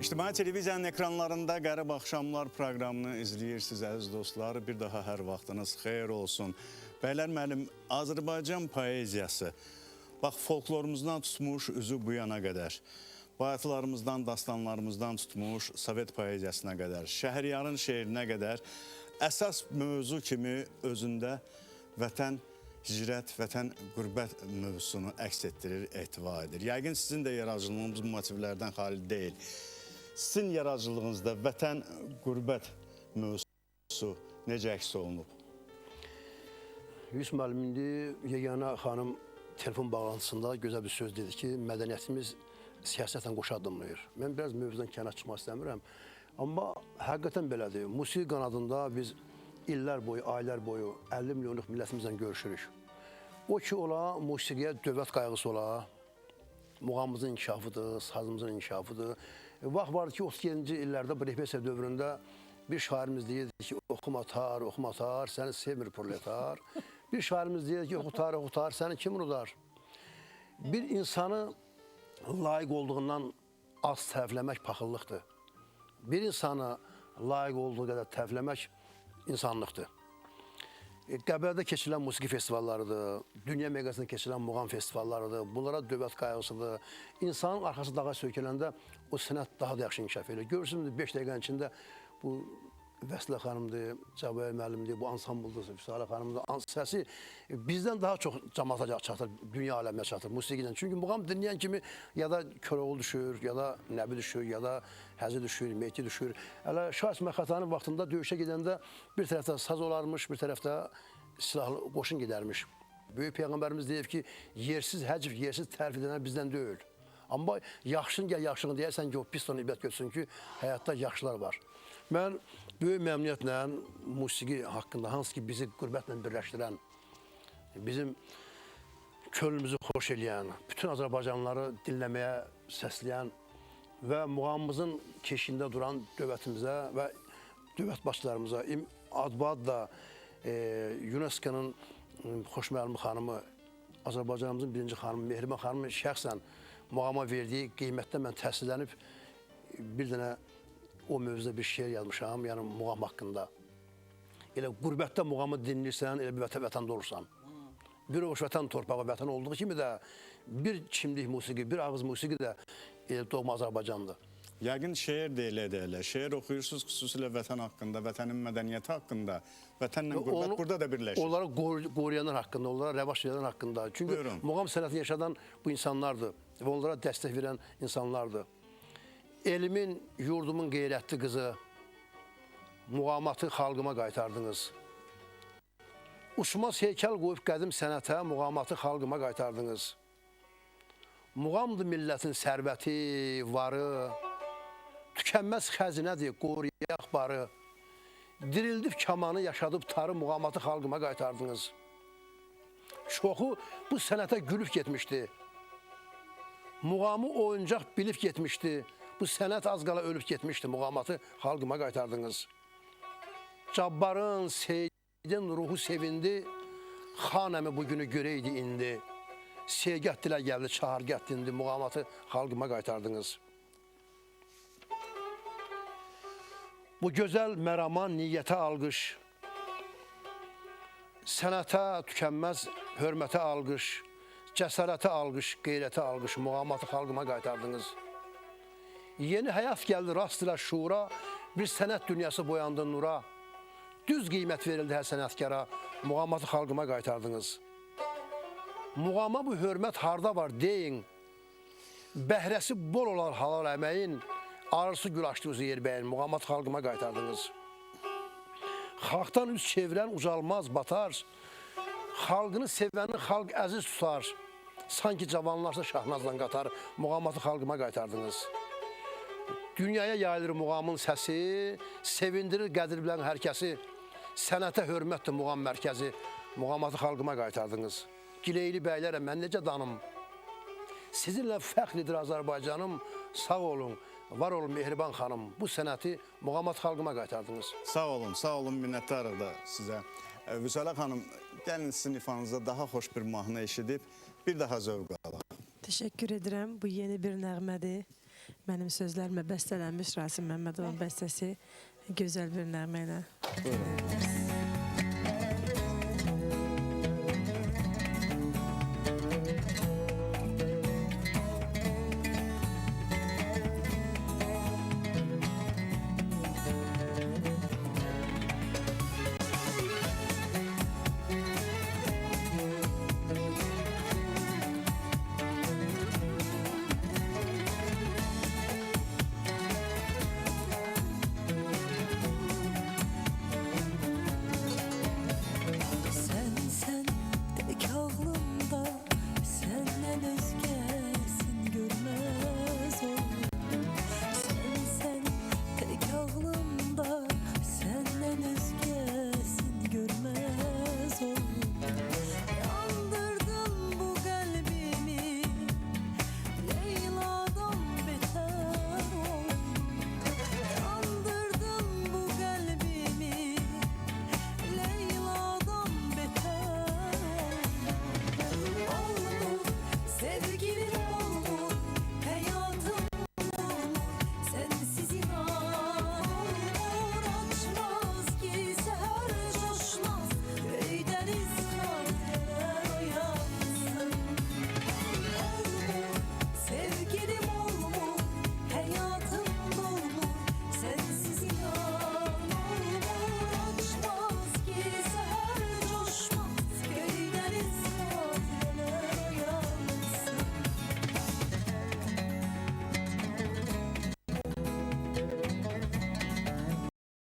İctimai televiziyanın ekranlarında Qərib Axşamlar proqramını izləyirsiniz, əziz dostlar. Bir daha hər vaxtınız xeyir olsun. Bəylər, müəllim, Azərbaycan poeziyası, bax, folklorumuzdan tutmuş üzü bu yana qədər, bayatılarımızdan, dastanlarımızdan tutmuş Sovet poeziyasına qədər, Şəhriyarın şeirinə qədər əsas mövzu kimi özündə vətən, hicrət, vətən, qürbət mövzusunu əks etdirir, ehtiva edir. Yəqin sizin də yaradıcılığınız bu motivlərdən xali deyil. Sizin yaradıcılığınızda vətən, qürbət mövzusu necə əks olunub? Yusuf müəllim, indi Yeganə xanım telefon bağlantısında gözəl bir söz dedi ki, mədəniyyətimiz siyasətlə qoşu addımlayır. Mən biraz mövzudan kənar çıxmaq istəmirəm. Amma həqiqətən belədir. Musiqi qanadında biz illər boyu, aylar boyu 50 milyonluq millətimizlə görüşürük. O ki, ola, musiqiyə dövlət qayğısı ola, muğamımızın inkişafıdır, sazımızın inkişafıdır. Vaxt vardı ki, 37-ci illərdə bu repressiya dövründə bir şairimiz deyirdi ki, oxuma tar, səni sevmir proletar. Bir şairimiz deyirdi ki, oxutar, səni kim unudar? Bir insanı layiq olduğundan az tərifləmək paxıllıqdır. Bir insanı layiq olduğu qədər tərifləmək insanlıqdır. Qəbələdə keçirilən musiqi festivallarıdır, dünya meqasında keçirilən muğam festivallarıdır, bunlara dövlət qayğısıdır. İnsanın arxası dağa söykələndə o sənət daha da yaxşı inkişaf edir. Görürsünüz, 5 dəqiqənin içində bu Vəsilə xanımdır, Cəbrayıl müəllimdir, bu ansambıldır, Füsalə xanımdır. Səsi bizdən daha çox cəmaata çatır, dünya aləminə çatır musiqi ilə. Çünki muğam dinləyən kimi ya da Koroğlu düşür, ya da Nəbi düşür, ya da Həzi düşür, Mehdi düşür. Hələ Şah İsmail Xətanın vaxtında döyüşə gedəndə bir tərəfdə saz olarmış, bir tərəfdə silahlı qoşun gedərmiş. Böyük Peyğəmbərimiz deyib ki, yersiz həcv, yersiz tərif edənlər bizdən deyil. Amma yaxşın gəl, yaxşını deyərsən ki, o pis onu ibrət götürsün ki, həyatda yaxşılar var. Mən böyük məmnuniyyətlə musiqi haqqında, hansı ki bizi qürbətlə birləşdirən, bizim könlümüzü xoş eləyən, bütün Azərbaycanlıları dinləməyə səsləyən və muğamımızın keşiyində duran dövlətimizə və dövlət başçılarımıza, adba da UNESCO-nun xoş müəllimi xanımı, Azərbaycanımızın birinci xanımı, Mehriban xanımı şəxsən muğama verdiyi qiymətdə mən təsirlənib bir dənə o mövzuda bir şeir yazmışam, yəni muğam haqqında. Elə qürbətdə muğamı dinlirsən, elə bir vətəndə olursan. Bir ovuş vətən torpağı vətən olduğu kimi də bir kimlik musiqi, bir ağız musiqi də doğma Azərbaycandır. Yəqin şeir də elə. Şeir oxuyursunuz xüsusilə vətən haqqında, vətənin mədəniyyəti haqqında, vətənlə qürbət burada da birləşir. Onları qoruyanlar haqqında, onlara rəvac verənlər haqqında. Çünki muğam sənətini yaşadan bu insanlardır və onlara dəstək verən insanlardır. Elimin, yurdumun qeyrətli qızı, muğamatı xalqıma qaytardınız. Uçmaz heykəl qoyub qədim sənətə, muğamatı xalqıma qaytardınız. Muğamdır millətin sərvəti, varı, tükənməz xəzinədir, qoruyaq barı. Dirildib kamanı, yaşadıb tarı, muğamatı xalqıma qaytardınız. Çoxu bu sənətə gülüb getmişdi. Muğamı oyuncaq bilib getmişdi. Bu sənət az qala ölüb getmişdi, muğamatı xalqıma qaytardınız. Cabbarın, Seydin ruhu sevindi, xanəmi bugünü görəydi indi. Sevgət dilə gəldi, çağırgət dindi, muğamatı xalqıma qaytardınız. Bu gözəl mərama, niyyətə alqış, sənətə tükənməz, hörmətə alqış, cəsarətə alqış, qeyrətə alqış, muğamatı xalqıma qaytardınız. Yeni həyat gəldi, rast ilə şura, bir sənət dünyası boyandı nura. Düz qiymət verildi hər sənətkara, muğamatı xalqıma qaytardınız. Muğama bu hörmət harda var deyin, bəhrəsi bol olar halal əməyin, arısı gül açdı üzü yerbəyin, muğamat xalqıma qaytardınız. Xalqdan üz çevirən ucalmaz, batar, xalqını sevəni xalq əziz tutar, sanki cavanlarsa şahnazdan qatar, muğamatı xalqıma qaytardınız. Dünyaya yayılır muğamın səsi, sevindirir qədir bilən hər kəsi, sənətə hörmətdir muğam mərkəzi, muğamatı xalqıma qaytardınız. Gileyli bəylərə mən necə danım? Sizinlə fəxridir Azərbaycanım, sağ olun, var olun Mehriban xanım. Bu sənəti muğamat xalqıma qaytardınız. Sağ olun, minnətdarıq da sizə. Vüsalə xanım, gəlin sizin ifanızda daha xoş bir mahnı eşidib, bir daha zövq alaq. Teşekkür ederim. Bu yeni bir nəğmədir. Mənim sözlərimə bəstələnmiş Rasim Məmmədovun bəstəsi gözəl bir nəğmə ilə. Buyurun.